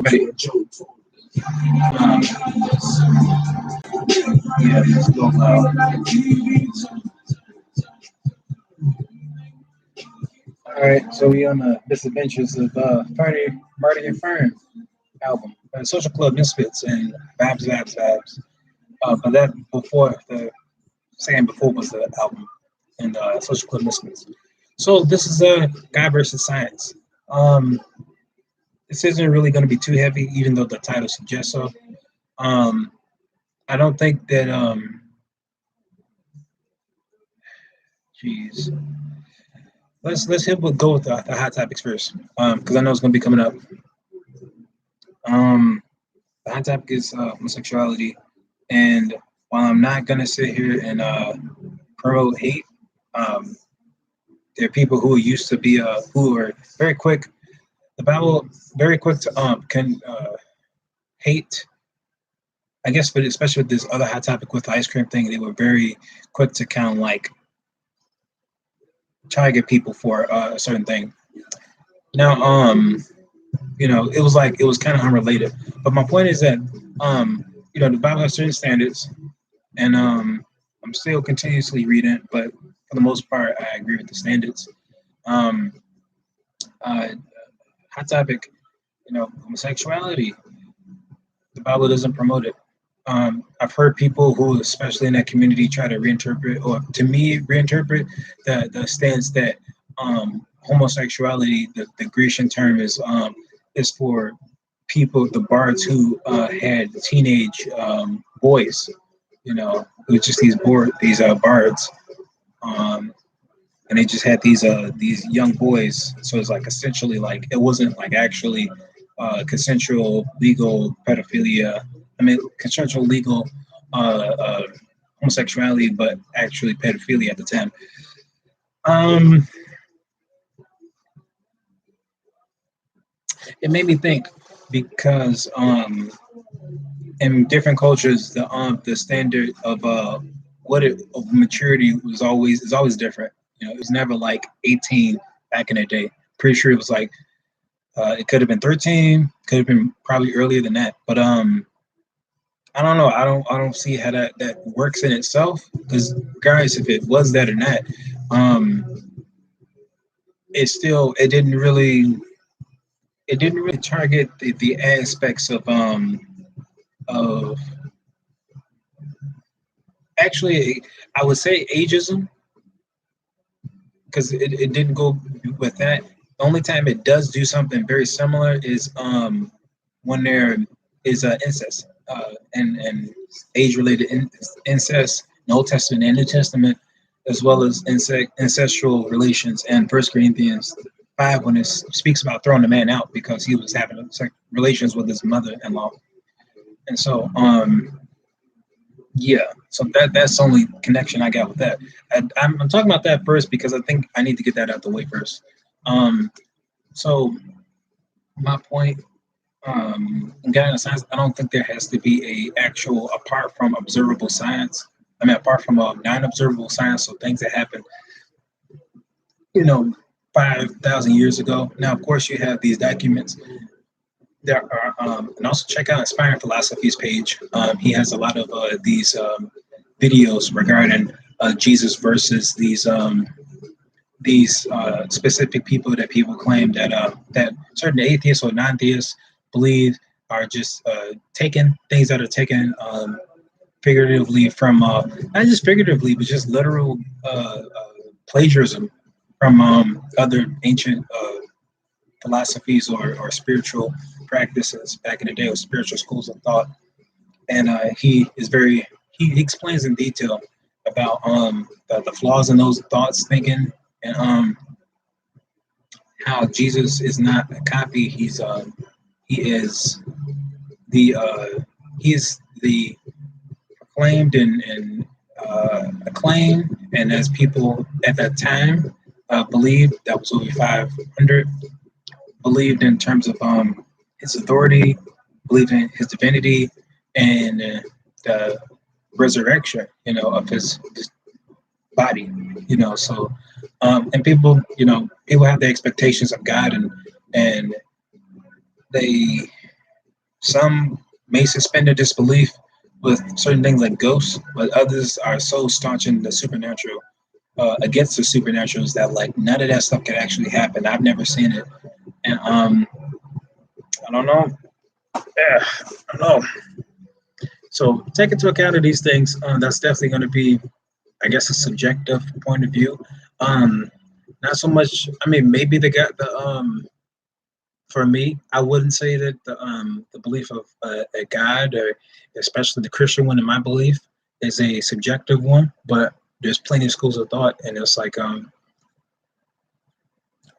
Right. Um, yeah, it's a little loud. All right, so we on the misadventures of Marty and Fern album, Social Club Misfits and Babs Babs Babs. But that before the saying before was the album and Social Club Misfits. So this is a Guy versus Science. Um, this isn't really going to be too heavy, even though the title suggests so. Um, I don't think that. Geez, let's hit go with the hot topics first, because I know it's going to be coming up. Um, the hot topic is homosexuality, and while I'm not going to sit here and promote hate, um, there are people who used to be who are very quick. The Bible very quick to can hate. I guess, but especially with this other hot topic with the ice cream thing, they were very quick to kind of like try to get people for a certain thing. Now, it was like it was kind of unrelated. But my point is that, the Bible has certain standards, and I'm still continuously reading it, but for the most part, I agree with the standards. Um, uh, hot topic, homosexuality. The Bible doesn't promote it. I've heard people who, especially in that community, try to reinterpret, or to me, reinterpret the stance that homosexuality, the Grecian term is for people, the bards who had teenage boys, who just these bards, and they just had these young boys. So it's like essentially like it wasn't like actually consensual legal pedophilia. I mean, consensual legal homosexuality, but actually pedophilia at the time. Um, it made me think because in different cultures, the standard of of maturity is always different. It was never like 18 back in the day. Pretty sure it was like it could have been 13, could have been probably earlier than that. But I don't know. I don't see how that works in itself. Because regardless if it was that or not, um, it didn't really target the aspects of actually I would say ageism, because it didn't go with that. The only time it does do something very similar is when there is incest and age-related incest in the Old Testament and New Testament, as well as ancestral relations and First Corinthians 5 when it speaks about throwing the man out because he was having relations with his mother-in-law. And so, yeah, so that's the only connection I got with that. I'm talking about that first because I think I need to get that out the way first. Um, so my point, in guidance science, I don't think there has to be a actual apart from observable science. I mean, apart from non-observable science, so things that happen, you know, 5,000 years ago. Now, of course, you have these documents. There are, and also check out Inspiring Philosophy's page. He has a lot of these videos regarding Jesus versus these specific people that people claim that certain atheists or non-theists believe are just taken things that are taken figuratively from not just figuratively but just literal plagiarism from other ancient philosophies or spiritual practices back in the day, or spiritual schools of thought. And he explains in detail about the flaws in those thoughts thinking, and how Jesus is not a copy. He is the proclaimed and acclaimed, and as people at that time believed, that was over 500, believed in terms of his authority, believed in his divinity, and the resurrection, of his body, So, and people, people have the expectations of God, and they some may suspend their disbelief with certain things like ghosts, but others are so staunch in the supernatural, against the supernaturals, that like none of that stuff can actually happen. I've never seen it, and I don't know. Yeah, I don't know. So take into account of these things. That's definitely going to be, I guess, a subjective point of view. Um, Not so much. I mean, maybe the for me, I wouldn't say that the belief of a God, or especially the Christian one in my belief, is a subjective one. But there's plenty of schools of thought, and it's like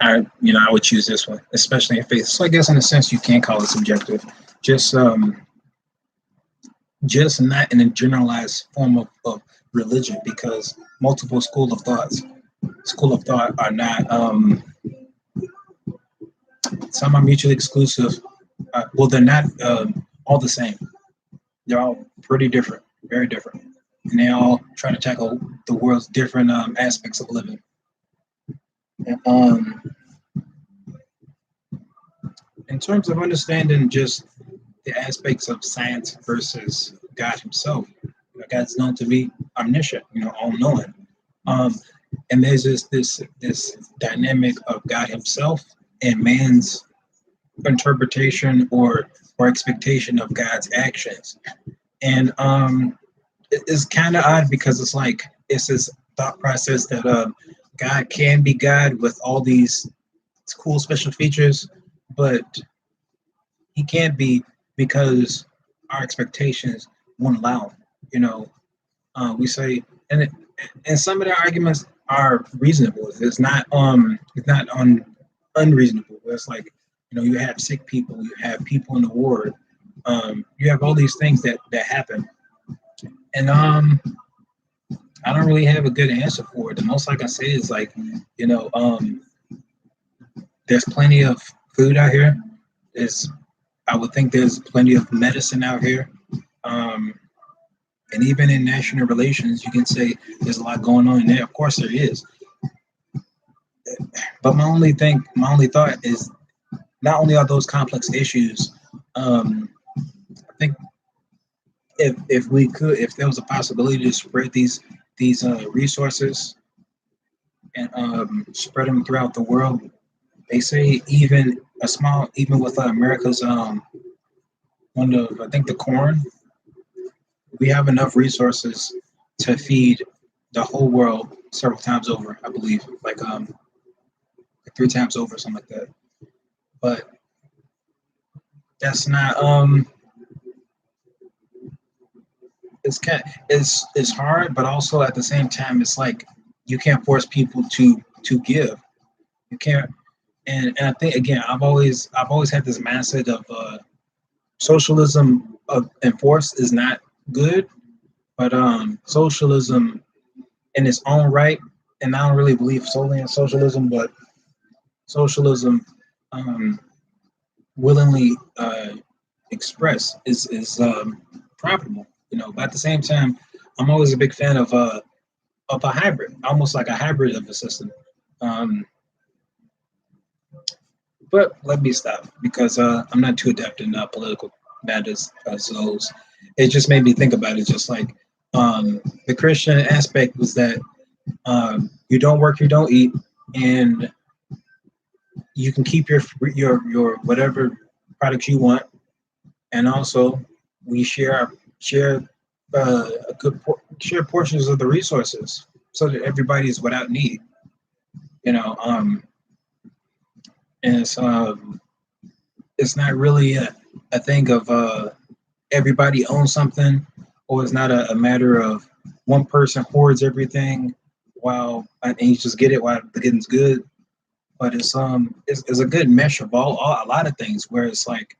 I would choose this one, especially in faith. So I guess in a sense you can call it subjective, just um just not in a generalized form of religion, because multiple school of thought are not some are mutually exclusive. Well, they're not all the same. They're all pretty different, very different, and they all try to tackle the world's different aspects of living. And, in terms of understanding just the aspects of science versus God Himself, God's known to be omniscient, all knowing. Um, and there's this dynamic of God Himself and man's interpretation or expectation of God's actions. And it's kind of odd, because it's like it's this thought process that God can be God with all these cool special features, but He can't be, because our expectations won't allow Him. You know, we say, and and some of the arguments are reasonable. It's not unreasonable. It's like, you have sick people, you have people in the ward, you have all these things that happen, and I don't really have a good answer for it. The most I can say is like, you know, um, there's plenty of food out here. There's I would think there's plenty of medicine out here. Um, and even in national relations, you can say there's a lot going on in there. Of course, there is. But my only thought is, not only are those complex issues. Um, I think if there was a possibility to spread these resources and spread them throughout the world, they say even with America's one of I think the corn, we have enough resources to feed the whole world several times over. I believe like three times over, something like that. But that's not it's hard, but also at the same time, it's like you can't force people to give. You can't, and I think again, I've always had this mindset of socialism of enforced is not good, but socialism in its own right, and I don't really believe solely in socialism, but socialism um, willingly expressed is profitable. But at the same time, I'm always a big fan of a hybrid, almost like a hybrid of a system. Um, but let me stop, because I'm not too adept in political matters as those. It just made me think about it. Just like the Christian aspect was that you don't work, you don't eat, and you can keep your whatever products you want, and also we share a share portions of the resources, so that everybody is without need. You know, and it's not really a thing of everybody owns something, or it's not a matter of one person hoards everything while and you just get it while the getting's good. But it's a good mesh of all a lot of things, where it's like,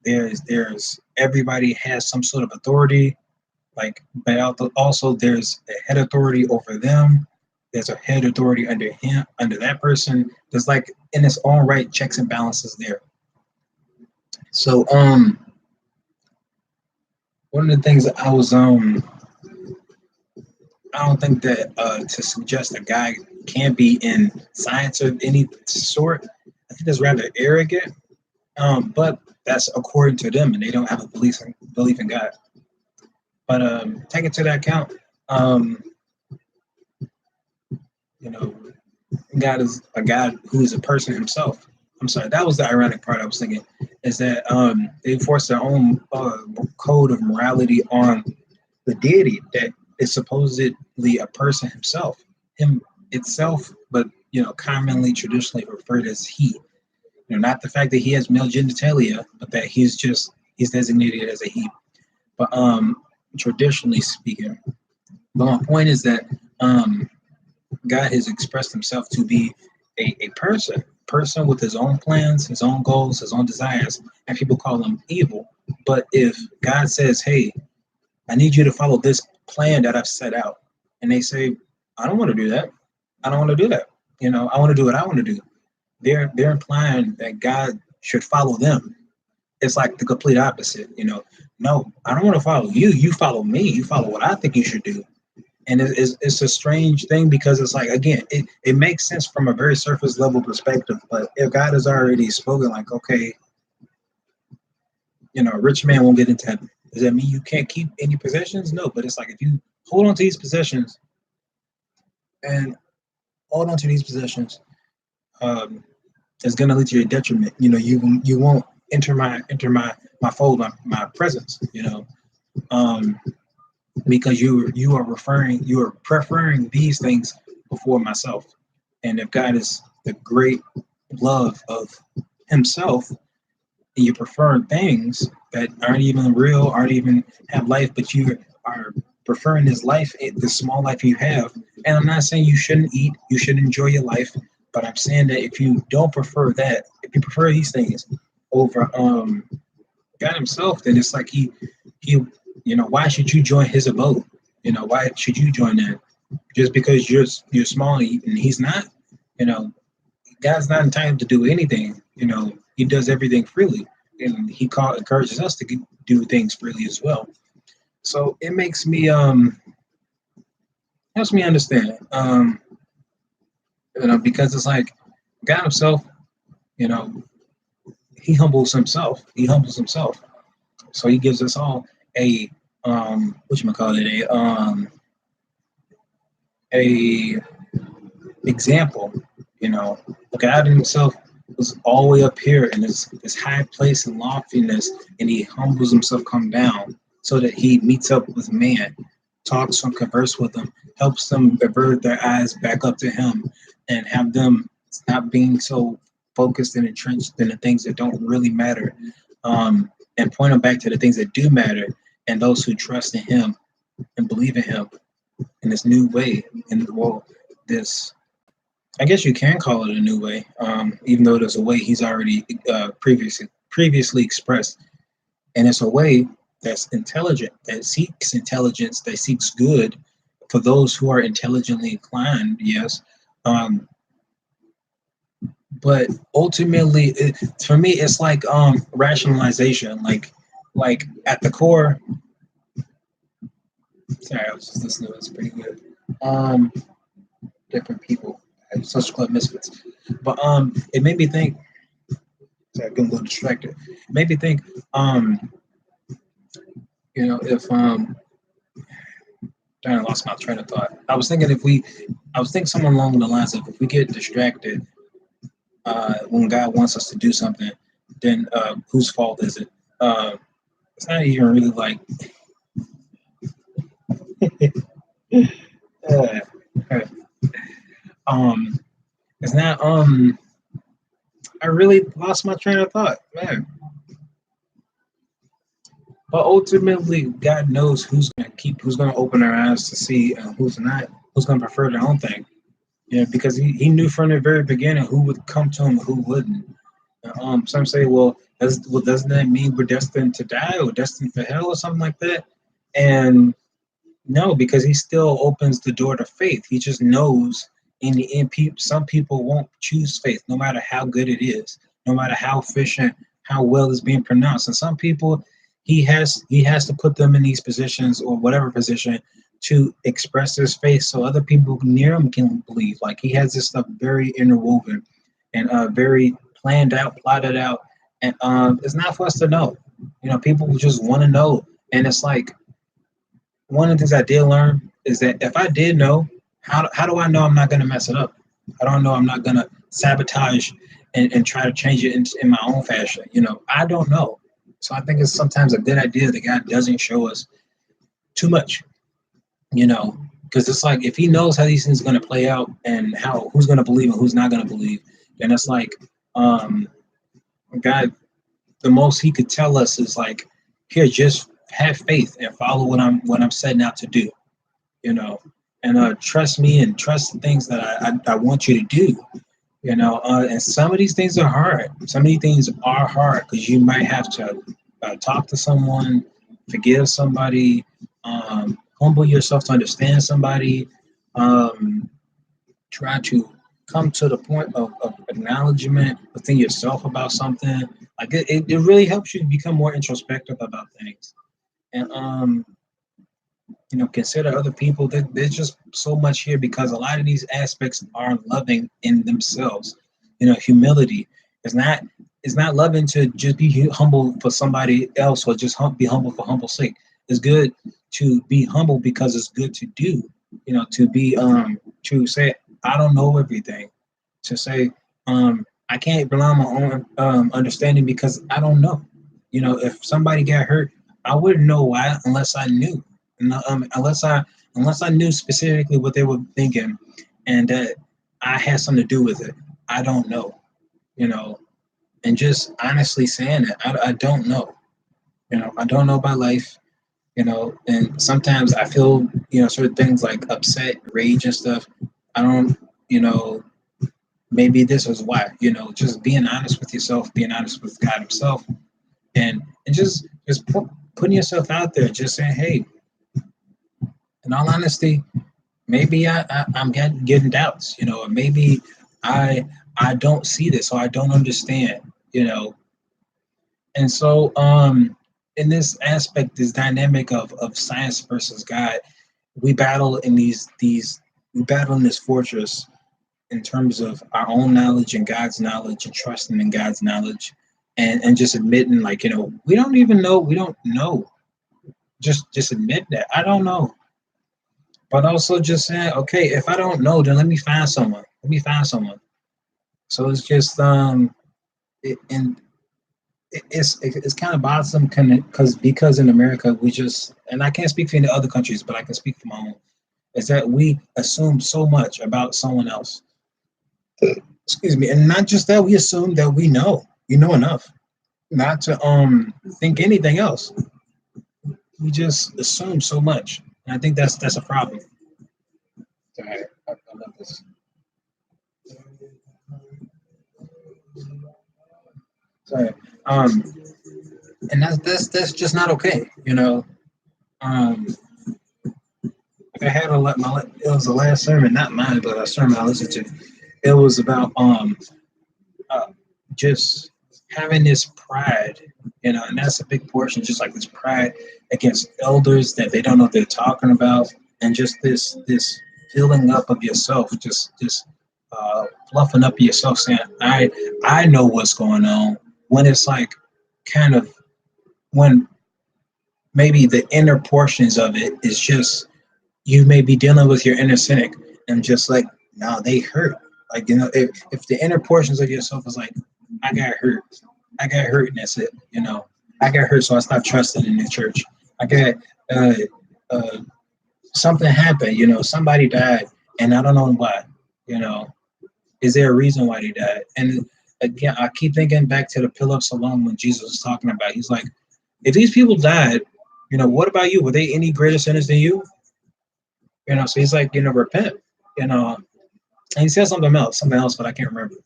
there's everybody has some sort of authority, like, but also there's a head authority over them. There's a head authority under him, under that person. There's like in its own right checks and balances there. So one of the things that I don't think that to suggest a guy can be in science of any sort, I think that's rather arrogant. But that's according to them, and they don't have a belief in God. But take it to that account. Um, you know, God is a God who is a person himself. I'm sorry, that was the ironic part I was thinking, is that they force their own code of morality on the deity that is supposedly a person himself, him itself, but commonly traditionally referred as he. Not the fact that he has male genitalia, but that he's designated as a he. But traditionally speaking, but my point is that God has expressed himself to be a person with his own plans, his own goals, his own desires, and people call him evil. But if God says, "Hey, I need you to follow this plan that I've set out," and they say, "I don't want to do that. I don't want to do that. I want to do what I want to do." They're implying that God should follow them. It's like the complete opposite. No, I don't want to follow you. You follow me. You follow what I think you should do. And it's a strange thing because it's like, again, it makes sense from a very surface level perspective. But if God has already spoken, like, okay, a rich man won't get into heaven, does that mean you can't keep any possessions? No, but it's like, if you hold on to these possessions and hold on to these possessions, it's going to lead to your detriment. You won't enter my fold, my presence. Um, because you are preferring these things before myself. And if God is the great love of himself, and you prefer things that aren't even real, aren't even have life, but you are preferring this life, the small life you have. And I'm not saying you shouldn't eat, you should enjoy your life, but I'm saying that if you don't prefer that, if you prefer these things over God himself, then it's like he why should you join his abode? Why should you join that? Just because you're small and he's not? You know, God's not entitled to do anything. He does everything freely, and encourages us to do things freely as well. So it makes me helps me understand, because it's like God himself, you know, he humbles himself. He humbles himself. So he gives us all a what you call it, a example. God himself was all the way up here in this high place and loftiness, and he humbles himself, come down, so that he meets up with man, talks and converse with them, helps them divert their eyes back up to him, and have them stop being so focused and entrenched in the things that don't really matter, and point them back to the things that do matter, and those who trust in him and believe in him in this new way, in the world. This, I guess you can call it a new way, even though there's a way he's already previously expressed, and it's a way that's intelligent, that seeks intelligence, that seeks good for those who are intelligently inclined. Yes, um, but ultimately, for me, it's like rationalization. Like at the core. Sorry, I was just listening. It's pretty good. Um, Different people, social club misfits, but it made me think. Sorry, I'm getting a little distracted. It made me think. If I lost my train of thought. I was thinking something along the lines of, if we get distracted when God wants us to do something, then whose fault is it? It's not even really like. uh, um, it's not. I really lost my train of thought, man. But ultimately, God knows who's gonna open their eyes to see, who's not, who's gonna prefer their own thing. Because he knew from the very beginning who would come to him and who wouldn't. Some say, doesn't that mean we're destined to die or destined for hell or something like that? And no, because he still opens the door to faith. He just knows in the end, some people won't choose faith, no matter how good it is, no matter how efficient, how well it's being pronounced. And some people, he has to put them in these positions, or whatever position, to express his faith so other people near him can believe. Like, he has this stuff very interwoven and very planned out, plotted out, And it's not for us to know. People just want to know, and it's like one of the things I did learn is that if I did know, how do I know I'm not going to mess it up? How do I know I'm not going to sabotage and try to change it in my own fashion? I don't know. So I think it's sometimes a good idea that God doesn't show us too much, because it's like if He knows how these things are going to play out and how who's going to believe and who's not going to believe, then it's like um, God, the most He could tell us is like, here, just have faith and follow what I'm setting out to do, you know, and trust me and trust the things that I want you to do, and some of these things are hard. Some of these things are hard because you might have to talk to someone, forgive somebody, humble yourself to understand somebody, um, try to come to the point of acknowledgement within yourself about something. Like it really helps you become more introspective about things. And consider other people. There's just so much here because a lot of these aspects are loving in themselves. Humility is not loving to just be humble for somebody else or just be humble for humble's sake. It's good to be humble because it's good to do. To be to say I don't know everything. To say I can't rely on my own understanding because I don't know. If somebody got hurt, I wouldn't know why unless I knew. Unless I knew specifically what they were thinking, and that I had something to do with it. I don't know, you know, and just honestly saying it, I don't know. I don't know about life, and sometimes I feel, certain things like upset, rage, and stuff. I don't, you know, maybe this is why, just being honest with yourself, being honest with God Himself, and just putting yourself out there, just saying, hey, in all honesty, maybe I'm getting doubts, or maybe I I don't see this or I don't understand, and so in this aspect, this dynamic of science versus God, we battle in these we battle in this fortress in terms of our own knowledge and God's knowledge and trusting in God's knowledge, and just admitting like, we don't even know, we don't know, just admit that I don't know, but also just saying, okay, if I don't know, then let me find someone. So it's just and it's kind of bothersome because in America we just, and I can't speak for any other countries, but I can speak for my own, is that we assume so much about someone else. Excuse me, and not just that, we assume that we know enough not to think anything else. We just assume so much, and I think that's a problem. Sorry, I love this. Sorry, um, and that's just not okay. Um, I had it was the last sermon, not mine, but a sermon I listened to. It was about uh, just having this pride, and that's a big portion, just like this pride against elders that they don't know what they're talking about, and just this filling up of yourself, just fluffing up yourself, saying I know what's going on, when it's like kind of when maybe the inner portions of it is just you may be dealing with your inner cynic and just like, no, they hurt. Like, if the inner portions of yourself is like, I got hurt. I got hurt and that's it. I got hurt, so I stopped trusting in the church. I got uh, uh, something happened, somebody died and I don't know why, you know, is there a reason why they died? And again, I keep thinking back to the Pillar of Siloam when Jesus was talking about, he's like, if these people died, what about you? Were they any greater sinners than you? So he's like, repent, you know, and he says something else, but I can't remember.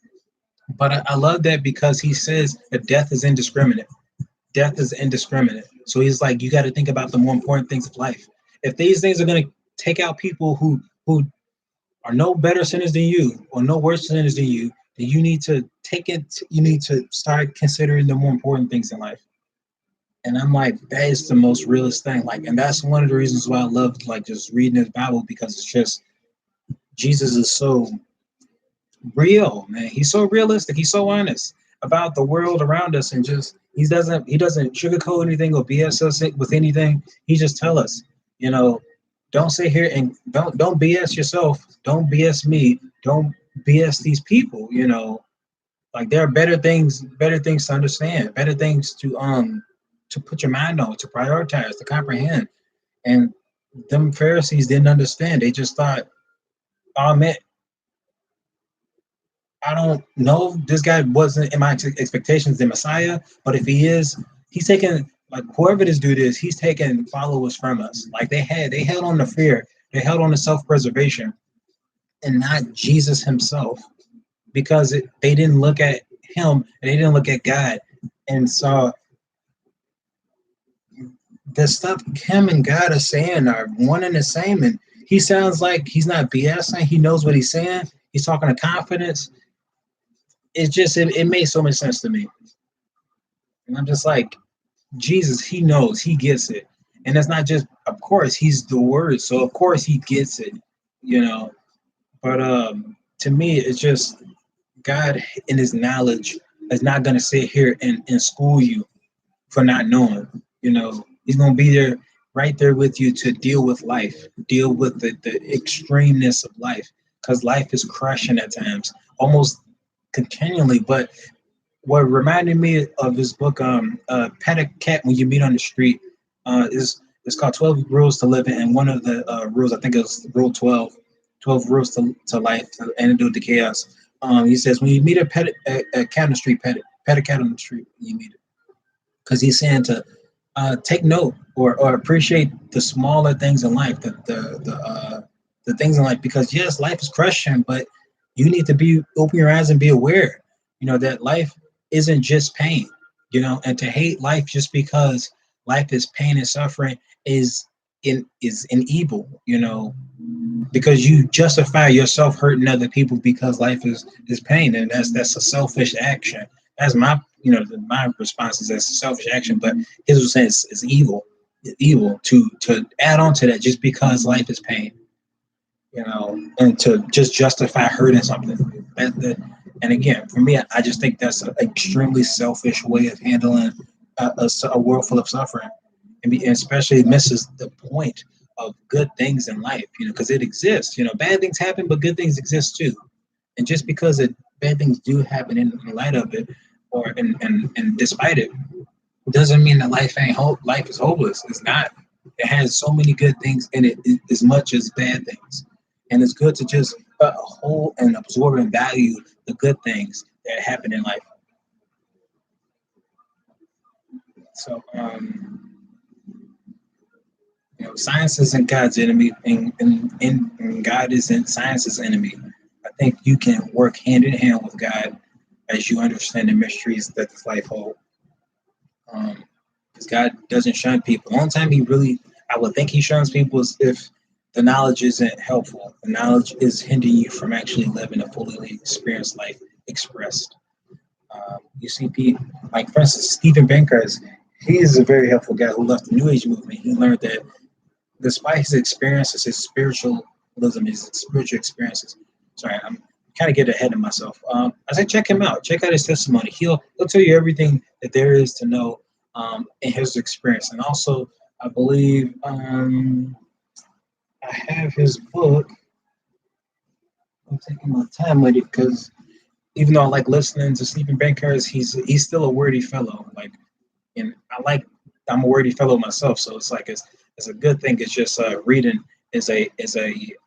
But I love that because he says that death is indiscriminate. Death is indiscriminate. So he's like, you got to think about the more important things of life. If these things are going to take out people who are no better sinners than you or no worse sinners than you, then you need to take it. You need to start considering the more important things in life. And I'm like, that is the most realist thing. Like, and that's one of the reasons why I love like just reading his Bible, because it's just Jesus is so real, man. He's so realistic. He's so honest. about the world around us, and just he doesn't sugarcoat anything or BS us with anything. He just tell us, you know, don't sit here and don't BS yourself, don't BS me, don't BS these people. Like there are better things to understand, better things to put your mind on, to prioritize, to comprehend. And them Pharisees didn't understand. They just thought, oh man, I don't know. This guy wasn't in my expectations the Messiah, but if he is, he's taking like whoever this dude is, he's taking followers from us. Like they held on to fear, they held on to self-preservation, and not Jesus himself, because they didn't look at him and they didn't look at God and saw the stuff him and God are saying are one and the same. And he sounds like he's not BSing. He knows what he's saying. He's talking to confidence. It made so much sense to me. And I'm just like, Jesus, he knows, he gets it. And it's not just, of course, he's the word. So of course he gets it, you know. But to me, it's just God in his knowledge is not gonna sit here and school you for not knowing. He's gonna be there right there with you to deal with life, deal with the extremeness of life. Because life is crushing at times, almost continually. But what reminded me of this book, Pet a Cat When You Meet on the Street, is it's called 12 Rules to Living, and one of the rules, I think it's Rule 12, 12 Rules to Life, to antidote to chaos. He says, when you meet a cat on the street, pet a cat on the street when you meet it. Because he's saying to take note or appreciate the smaller things in life, the things in life, because yes, life is crushing, but you need to be open your eyes and be aware, that life isn't just pain, and to hate life just because life is pain and suffering is an evil, because you justify yourself hurting other people because life is pain, and that's a selfish action. That's my response is that's a selfish action, but his was saying it's evil, evil to add on to that just because life is pain, and to just justify hurting something. And again, for me, I just think that's an extremely selfish way of handling a world full of suffering, and especially misses the point of good things in life, because it exists. Bad things happen, but good things exist too. And just because bad things do happen in light of it, or and despite it, doesn't mean that life ain't hope. Life is hopeless. It's not. It has so many good things in it as much as bad things, and it's good to just hold and absorb and value the good things that happen in life. So, science isn't God's enemy, and God isn't science's enemy. I think you can work hand in hand with God as you understand the mysteries that this life holds. Because God doesn't shun people. The only time I would think he shuns people is if the knowledge isn't helpful. The knowledge is hindering you from actually living a fully experienced life expressed. You see people, like for instance, Stephen Bankrose, he is a very helpful guy who left the New Age movement. He learned that despite his experiences, his spiritualism, his spiritual experiences. Sorry, I'm kind of getting ahead of myself. I say check him out. Check out his testimony. He'll tell you everything that there is to know in his experience. And also, I believe I have his book. I'm taking my time with it because even though I like listening to Stephen Bankrose, he's still a wordy fellow. Like, and I'm a wordy fellow myself, so it's like it's a good thing. It's just reading is a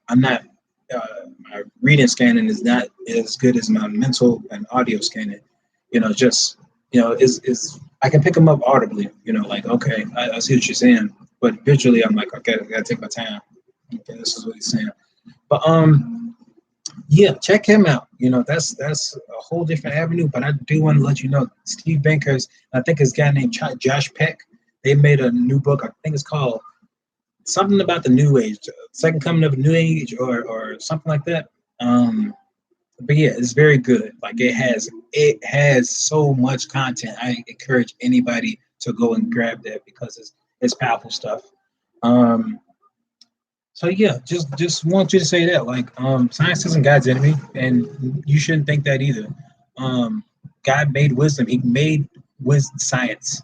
I'm not my reading scanning is not as good as my mental and audio scanning. Just is I can pick them up audibly. Like okay, I see what you're saying, but visually I'm like okay, I gotta take my time. Okay, this is what he's saying. But yeah, check him out. That's a whole different avenue. But I do want to let you know, Steve Bankrose, I think this guy named Josh Peck, they made a new book. I think it's called something about the New Age, Second Coming of the New Age, or something like that. But yeah, it's very good. Like it has so much content. I encourage anybody to go and grab that because it's powerful stuff. Um, so yeah, just want you to say that like science isn't God's enemy, and you shouldn't think that either. Um, God made wisdom. He made wisdom science.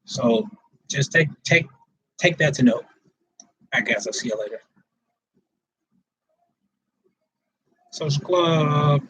So just take that to note. I guess I'll see you later. Social Club.